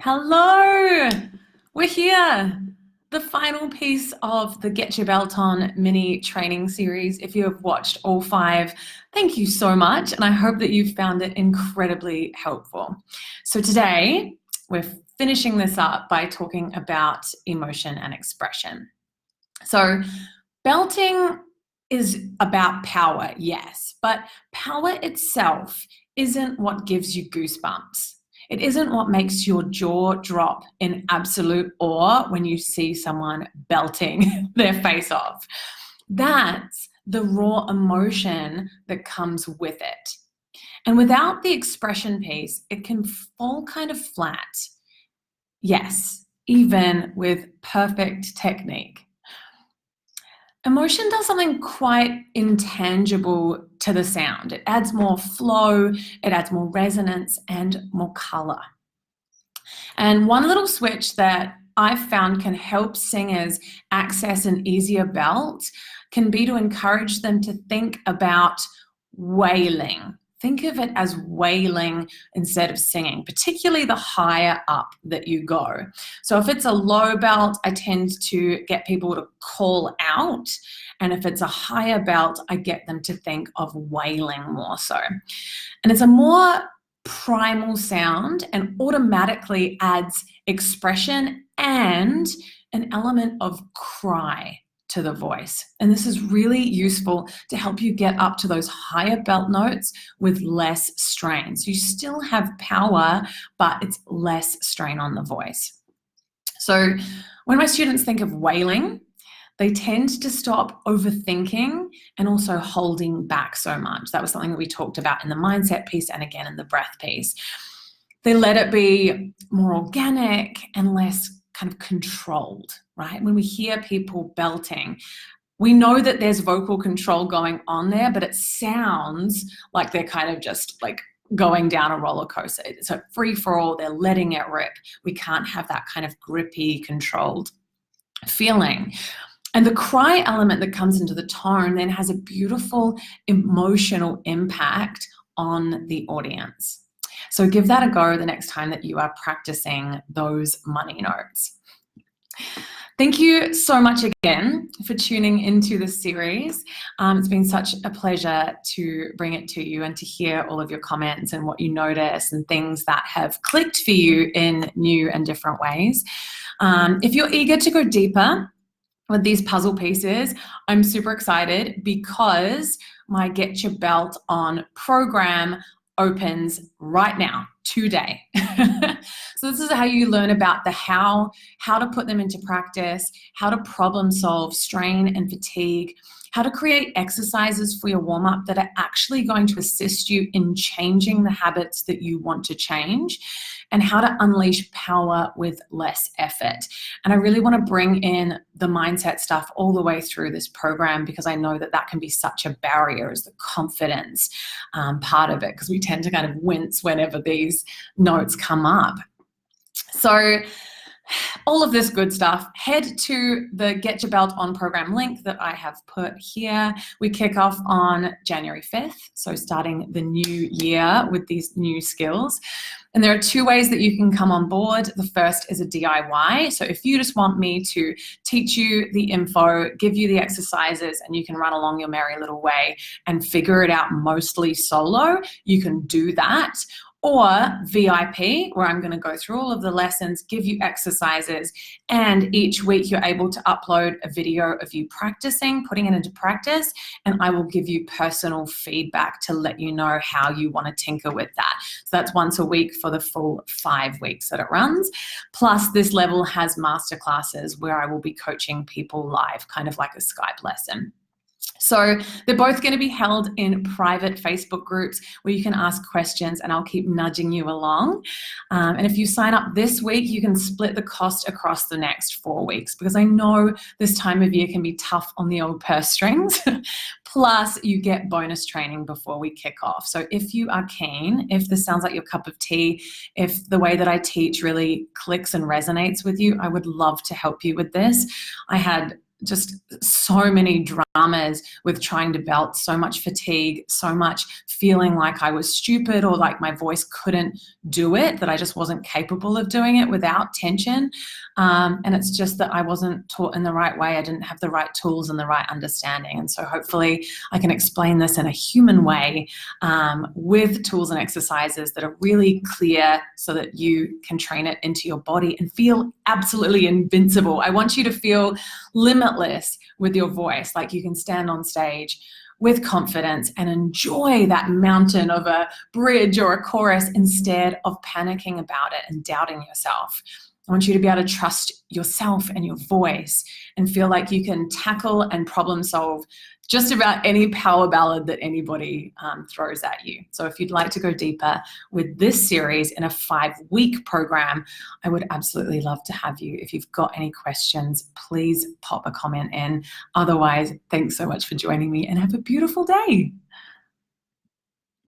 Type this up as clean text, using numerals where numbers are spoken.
Hello, we're here. The final piece of the Get Your Belt On mini training series. If you have watched all 5, thank you so much. And I hope that you've found it incredibly helpful. So today we're finishing this up by talking about emotion and expression. So belting is about power, yes, but power itself isn't what gives you goosebumps. It isn't what makes your jaw drop in absolute awe when you see someone belting their face off. That's the raw emotion that comes with it. And without the expression piece, it can fall kind of flat. Yes, even with perfect technique. Emotion does something quite intangible to the sound. It adds more flow, it adds more resonance and more color. And one little switch that I've found can help singers access an easier belt can be to encourage them to think about wailing. Think of it as wailing instead of singing, particularly the higher up that you go. So if it's a low belt, I tend to get people to call out. And if it's a higher belt, I get them to think of wailing more so. And it's a more primal sound and automatically adds expression and an element of cry to the voice. And this is really useful to help you get up to those higher belt notes with less strain. So you still have power, but it's less strain on the voice. So when my students think of wailing, they tend to stop overthinking and also holding back so much. That was something that we talked about in the mindset piece and again in the breath piece. They let it be more organic and less kind of controlled, right? When we hear people belting, we know that there's vocal control going on there, but it sounds like they're kind of just like going down a roller coaster. It's a free for all, they're letting it rip. We can't have that kind of grippy, controlled feeling. And the cry element that comes into the tone then has a beautiful emotional impact on the audience. So give that a go the next time that you are practicing those money notes. Thank you so much again for tuning into this series. It's been such a pleasure to bring it to you and to hear all of your comments and what you notice and things that have clicked for you in new and different ways. If you're eager to go deeper with these puzzle pieces, I'm super excited because my Get Your Belt On program opens right now, today. So this is how you learn about the how to put them into practice, how to problem solve strain and fatigue, how to create exercises for your warm-up that are actually going to assist you in changing the habits that you want to change, and how to unleash power with less effort. And I really want to bring in the mindset stuff all the way through this program because I know that that can be such a barrier as the confidence part of it, because we tend to kind of wince whenever these notes come up. So all of this good stuff, head to the Get Your Belt On program link that I have put here. We kick off on January 5th, so starting the new year with these new skills. And there are 2 ways that you can come on board. The first is a DIY. So if you just want me to teach you the info, give you the exercises, and you can run along your merry little way and figure it out mostly solo, you can do that. Or VIP, where I'm going to go through all of the lessons, give you exercises, and each week you're able to upload a video of you practicing, putting it into practice, and I will give you personal feedback to let you know how you want to tinker with that. So that's once a week for the full 5 weeks that it runs. Plus, this level has masterclasses where I will be coaching people live, kind of like a Skype lesson. So they're both going to be held in private Facebook groups where you can ask questions and I'll keep nudging you along. And if you sign up this week, you can split the cost across the next 4 weeks because I know this time of year can be tough on the old purse strings. Plus, you get bonus training before we kick off. So if you are keen, if this sounds like your cup of tea, if the way that I teach really clicks and resonates with you, I would love to help you with this. I had just so many dramas with trying to belt, so much fatigue, so much feeling like I was stupid or like my voice couldn't do it, that I just wasn't capable of doing it without tension. And it's just that I wasn't taught in the right way. I didn't have the right tools and the right understanding. And so hopefully I can explain this in a human way, with tools and exercises that are really clear so that you can train it into your body and feel absolutely invincible. I want you to feel limitless with your voice, like you can stand on stage with confidence and enjoy that mountain of a bridge or a chorus instead of panicking about it and doubting yourself. I want you to be able to trust yourself and your voice and feel like you can tackle and problem solve just about any power ballad that anybody throws at you. So if you'd like to go deeper with this series in a 5-week program, I would absolutely love to have you. If you've got any questions, please pop a comment in. Otherwise, thanks so much for joining me and have a beautiful day.